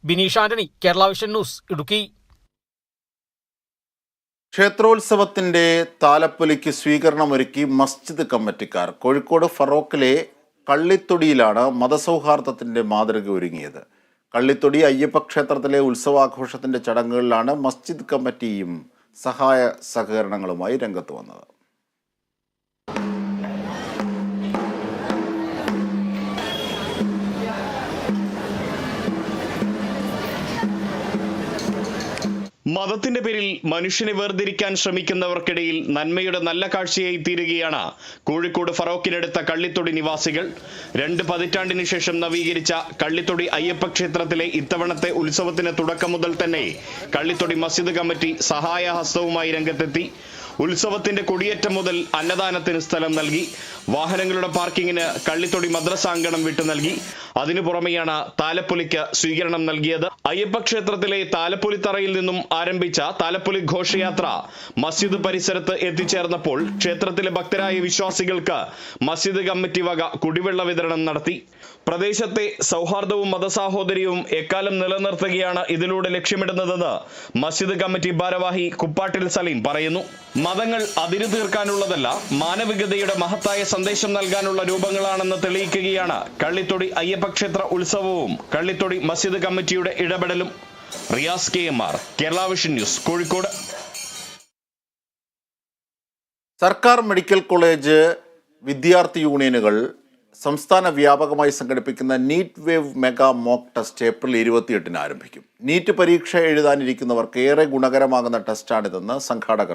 Bineesh Antony, Kerala vision news, Idukki. ക്ഷേത്രോത്സവത്തിന്റെ താലപ്പൊലിക്ക് സ്വീകരണമൊരുക്കി മസ്ജിദ് കമ്മിറ്റിക്കാർ. കോഴിക്കോട് ഫറോക്കിലെ കള്ളിത്തൊടിയിലാണ് മതസൗഹാർദ്ദത്തിന്റെ മാതൃക ഒരുങ്ങിയത്. കള്ളിത്തൊടി അയ്യപ്പ ക്ഷേത്രത്തിലെ ഉത്സവാഘോഷത്തിന്റെ ചടങ്ങുകളിലാണ് മസ്ജിദ് കമ്മിറ്റിയും സഹായ സഹകരണങ്ങളുമായി രംഗത്ത് വന്നത്. മതത്തിന്റെ പേരിൽ മനുഷ്യനെ വേർതിരിക്കാൻ ശ്രമിക്കുന്നവർക്കിടയിൽ നന്മയുടെ നല്ല കാഴ്ചയായി തീരുകയാണ് കോഴിക്കോട് ഫറോക്കിനടുത്ത കള്ളിത്തൊടി നിവാസികൾ. 2 പതിറ്റാണ്ടിന് ശേഷം നവീകരിച്ച കള്ളിത്തൊടി അയ്യപ്പ ക്ഷേത്രത്തിലെ ഇത്തവണത്തെ ഉത്സവത്തിന് തുടക്കം മുതൽ തന്നെ കള്ളിത്തൊടി മസ്ജിദ് കമ്മിറ്റി സഹായഹസ്തവുമായി രംഗത്തെത്തി. ഉത്സവത്തിന്റെ കൊടിയേറ്റം മുതൽ അന്നദാനത്തിന് സ്ഥലം നൽകി. വാഹനങ്ങളുടെ പാർക്കിങ്ങിന് കള്ളിത്തൊടി മദ്രസാങ്കണം വിട്ടു നൽകി. അതിനു പുറമെയാണ് താലപ്പൊലിക്ക് സ്വീകരണം നൽകിയത്. അയ്യപ്പ ക്ഷേത്രത്തിലെ താലപ്പൊലിത്തറയിൽ നിന്നും ആരംഭിച്ച താലപ്പൊലി ഘോഷയാത്ര മസ്ജിദ് പരിസരത്ത് എത്തിച്ചേർന്നപ്പോൾ ക്ഷേത്രത്തിലെ ഭക്തരായ വിശ്വാസികൾക്ക് മസ്ജിദ് കമ്മിറ്റി വക കുടിവെള്ള വിതരണം നടത്തി. പ്രദേശത്തെ സൗഹാർദ്ദവും മതസാഹോദര്യവും എക്കാലം നിലനിർത്തുകയാണ് ഇതിലൂടെ ലക്ഷ്യമിടുന്നതെന്ന് മസ്ജിദ് കമ്മിറ്റി ഭാരവാഹി കുപ്പാട്ടിൽ സലീം പറയുന്നു. മതങ്ങൾ അതിരു തീർക്കാനുള്ളതല്ല, മാനവികതയുടെ മഹത്തായ സന്ദേശം നൽകാനുള്ള രൂപങ്ങളാണെന്ന് തെളിയിക്കുകയാണ് കള്ളിത്തൊടി അയ്യപ്പ ക്ഷേത്ര ഉത്സവവും കള്ളിത്തൊടി മസ്ജിദ് കമ്മിറ്റിയുടെ ഇടപെടലും. Riyas KMR, Kerala vision news, Kozhikode. സർക്കാർ മെഡിക്കൽ കോളേജ് വിദ്യാർത്ഥി യൂണിയനുകൾ സംസ്ഥാന വ്യാപകമായി സംഘടിപ്പിക്കുന്ന NEET wave mega mock test April 28-ന് ആരംഭിക്കും. നീറ്റ് പരീക്ഷ എഴുതാനിരിക്കുന്നവർക്ക് ഏറെ ഗുണകരമാകുന്ന ടെസ്റ്റാണിതെന്ന് സംഘാടകർ